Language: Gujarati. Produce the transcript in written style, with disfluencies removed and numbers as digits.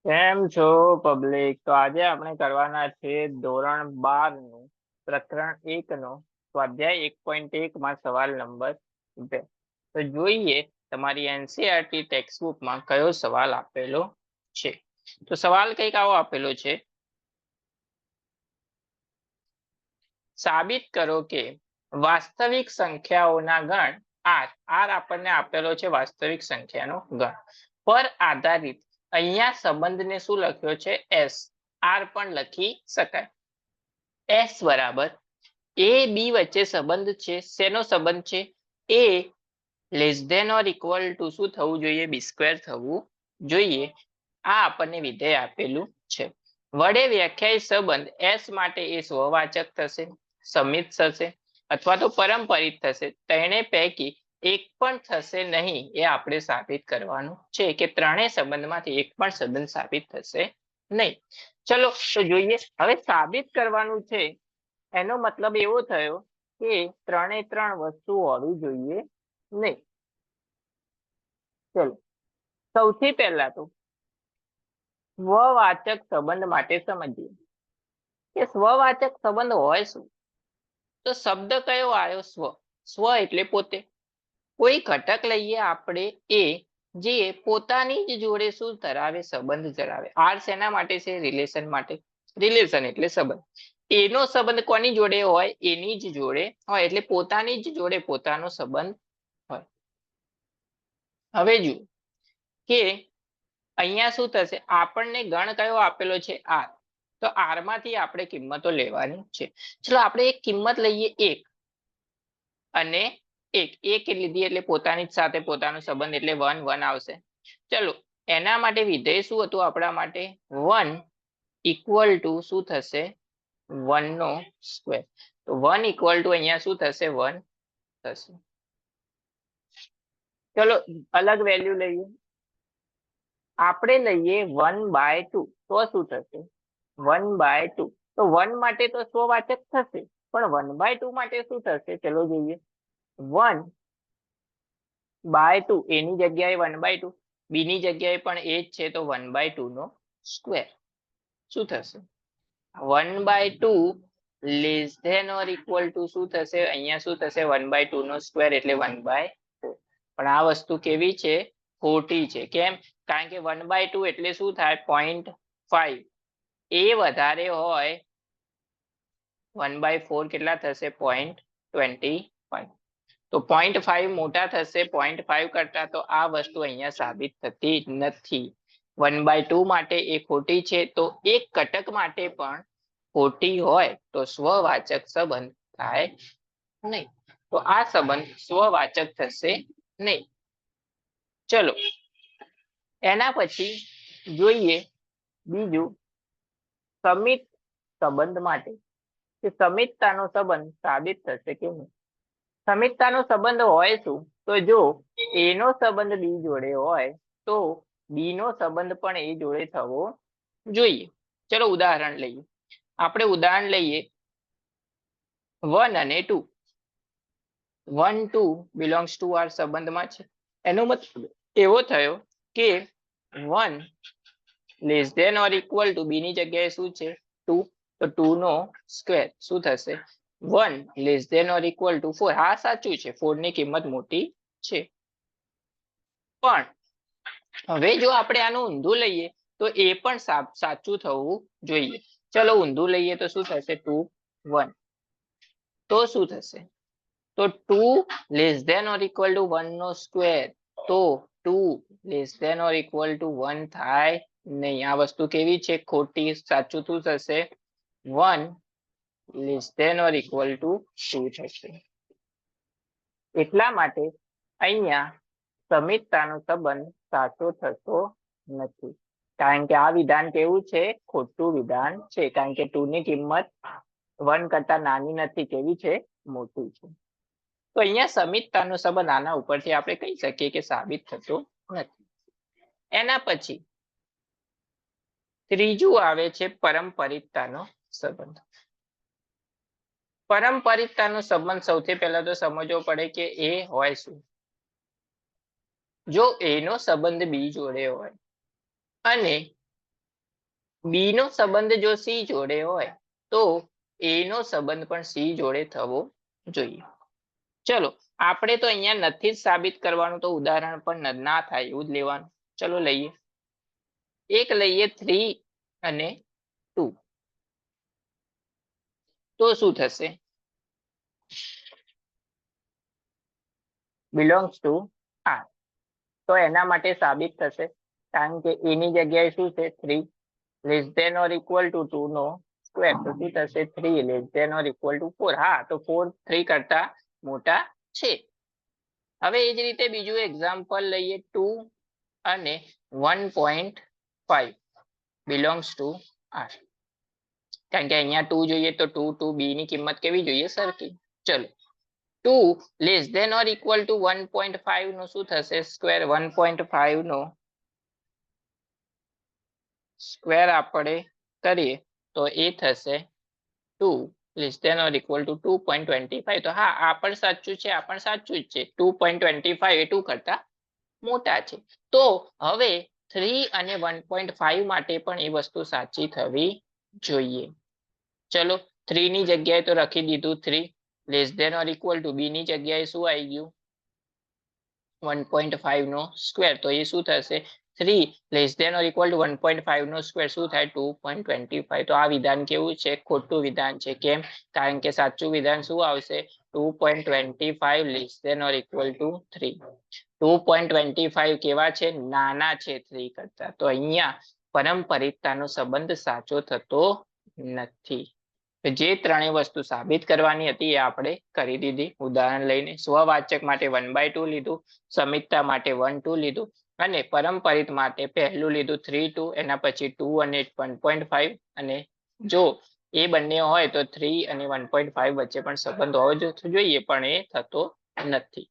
કેમ છો પબ્લિક? તો આજે આપણે કરવાના છે ધોરણ 12 નું પ્રકરણ 1 નો સ્વાધ્યાય 1.1 માં સવાલ નંબર 2. તો જોઈએ તમારી એનસીઈઆરટી ટેક્સ્ટબુકમાં કયો સવાલ આપેલો છે. તો સવાલ કંઈક આવો આપેલો છે, સાબિત કરો કે વાસ્તવિક સંખ્યાઓના ગણ આર આપણને આપેલો છે વાસ્તવિક સંખ્યાનો ગણ પર આધારિત અહીંયા સંબંધને શું લખ્યો છે એસ, આર પણ લખી શકાય. એસ બરાબર એ બી વચ્ચે સંબંધ છે. શેનો સંબંધ છે? A less than or equal to શું થવું જોઈએ? બી સ્ક્વેર થવું જોઈએ. આ આપણને વિધેય આપેલું છે. વડે વ્યાખ્યાયિત સંબંધ એસ માટે એ સ્વવાચક થશે, સમિત થશે અથવા તો પરંપરિત થશે. ત્રણે પૈકી એક પણ થશે નહીં. એ આપણે સાબિત કરવાનું છે કે ત્રણેય સંબંધમાંથી એક પણ સંબંધ સાબિત થશે નહીં. ચલો તો જોઈએ. હવે સાબિત કરવાનું છે એનો મતલબ એવો થયો કે ત્રણે ત્રણ વસ્તુ હોવી જોઈએ નહીં. ચલો સૌથી પહેલા તો સ્વવાચક સંબંધ માટે સમજીએ કે સ્વવાચક સંબંધ હોય શું. તો શબ્દ કયો આવ્યો? સ્વ. સ્વ એટલે પોતે. કોઈ ઘટક લઈએ આપણે એ જે પોતાની જ જોડે શું ધરાવે? સંબંધ ધરાવે. આર શેના માટે છે? રિલેશન માટે. રિલેશન એટલે સંબંધ. એનો સંબંધ કોની જોડે હોય? એની જ જોડે હોય. એટલે પોતાની જ જોડે પોતાનો સંબંધ હોય. હવે જુઓ કે અહીંયા શું થશે? આપણને ગણ કયો આપેલો છે? આર. તો આર માંથી આપણે કિંમતો લેવાની છે. ચલો આપણે એક કિંમત લઈએ 1 અને એક લીધી એટલે પોતાની જ સાથે પોતાનો સંબંધ એટલે 1 1 આવશે. ચલો એના માટે વિધેય શું હતું આપણા માટે? 1 ઇક્વલ ટુ શું થશે? 1 નો સ્ક્વેર. તો 1 ઇક્વલ ટુ અહીંયા શું થશે? 1 થશે. ચલો અલગ વેલ્યુ લઈએ. આપણે લઈએ 1/2. તો શું થશે? 1/2. તો 1 માટે તો સ્વવાચક થશે, પણ 1/2 માટે શું થશે? ચલો જોઈએ. 1/2 એની જગ્યાએ 1/2, બીની જગ્યાએ પણ એ જ છે તો 1/2 નો સ્ક્વેર. શું થશે? 1/2 less than or equal to શું થશે? અહીંયા શું થશે? 1/2 નો સ્ક્વેર એટલે 1/4. પણ આ વસ્તુ કેવી છે? ખોટી છે. કેમ? કારણ કે 1/2 એટલે શું થાય? 0.5. એ વધારે હોય 1/4 કેટલા થશે? 0.25. તો 0.5 મોટા થશે 0.5 કરતા. તો આ વસ્તુ અહીંયા સાબિત થતી નથી. 1/2 માટે એ ખોટી છે. તો એક ઘટક માટે પણ ખોટી હોય તો સ્વવાચક સંબંધ થાય નહીં. તો આ સંબંધ સ્વવાચક થશે નહીં. ચલો એના પછી જોઈએ બીજું સમિત સંબંધ માટે કે સમિતતાનો સંબંધ સાબિત થશે કે નહીં. સમિતતાનો સંબંધ હોય શું? તો જો એનો સંબંધ બી જોડે હોય તો બી નો સંબંધ પણ એ જોડે થવો જોઈએ. ચલો ઉદાહરણ લઈએ. આપણે ઉદાહરણ લઈએ 1 અને 2. 1 2 બિલોંગ્સ ટુ આર સંબંધમાં છે. એનો મતલબ એવો થયો કે 1 less than or equal to b ની જગ્યાએ શું છે? 2. તો 2 નો સ્ક્વેર શું થશે? 1 less than or equal to 4. હા સાચું છે, 4 ની કિંમત મોટી છે. પણ હવે જો આપણે આનું ઊંધું લઈએ તો એ પણ સાચું થવું જોઈએ. ચલો ઊંધું લઈએ તો શું થશે? 2 1. તો શું થશે? તો 2 less than or equal to 1 નો સ્ક્વેર. તો 2 less than or equal to 1 થાય નહીં. આ વસ્તુ કેવી છે? ખોટી. સાચું શું થશે? 1 less than or equal to 2 થશે. એટલા માટે અહીંયા સમિતતાનો સંબંધ સાચો થતો નથી. કારણ કે આ વિધાન કેવું છે? ખોટું વિધાન છે. કારણ કે 2 ની કિંમત 1 કરતા નાની નથી. કેવી છે? મોટી છે. તો અહીંયા સમિતતાનો સંબંધ આના ઉપરથી આપણે કહી શકીએ કે સાબિત થતો નથી. એના પછી ત્રીજું આવે છે પરંપરિતતાનો સંબંધ. પરંપરિતતાનો સંબંધ સૌથી પહેલા તો સમજવો પડે કે એ હોય શું. જો એનો સંબંધ બી જોડે હોય અને બી નો સંબંધ જો સી જોડે હોય તો એ નો સંબંધ પણ સી જોડે થવો જોઈએ. ચલો આપણે તો અહીંયા નથી જ સાબિત કરવાનું, તો ઉદાહરણ પણ ના થાય એવું જ લેવાનું. ચલો લઈએ, એક લઈએ 3 અને 2, તો શું થશે? Belongs to R. તો એના માટે સાબિત થશે, કારણ કે એની જગ્યાએ શું છે 3 less than or equal to 2 નો સ્ક્વેર, તો શું થશે 3 less than or equal to 4. હા, તો 4 3 કરતા મોટા છે. હવે એ જ રીતે બીજું એક્ઝામ્પલ લઈએ 2 અને 1.5 બિલોંગ્સ ટુ આર. કારણ કે અહીંયા 2 જોઈએ તો 2 બી ની કિંમત કેવી જોઈએ? સરખી. ચલો 2 less than or equal to 1.5 નો શું થશે સ્ક્વેર? 1.5 નો સ્ક્વેર આપણે કરીએ તો એ થશે 2 less than or equal to 2.25. તો હા, આ પણ સાચું છે, આ પણ સાચું જ છે. 2.25 એ 2 કરતા મોટા છે. તો હવે 3 અને 1.5 માટે પણ એ વસ્તુ સાચી થવી જોઈએ. ચલો 3 ની જગ્યાએ તો રાખી દીધું 3 less than or equal to, b ની જગ્યાએ શું આવી ગયું? 1.5 નો સ્ક્વેર. તો એ શું થશે? 3 less than or equal to 1.5 નો સ્ક્વેર શું થાય? 2.25. તો આ વિધાન કેવું છે? ખોટું વિધાન છે. કેમ? કારણ કે સાચું વિધાન શું આવશે? 2.25 less than or equal to 3. 2.25 કેવા છે? નાના છે 3 કરતા. તો અહીંયા પારંપરિકતાનો સંબંધ સાચો થતો નથી. જે ત્રણેય વસ્તુ સાબિત કરવાની હતી એ આપણે કરી દીધી ઉદાહરણ લઈને. સ્વવાચક માટે 1/2 લીધું, સમિતતા માટે 1/2 લીધું, અને પારંપરિક માટે પહેલું લીધું 3/2, એના પછી 2 અને 1.5. અને જો એ બંને હોય તો 3 અને 1.5 વચ્ચે પણ સંબંધ હોવો જોઈએ, પણ એ થતો નથી.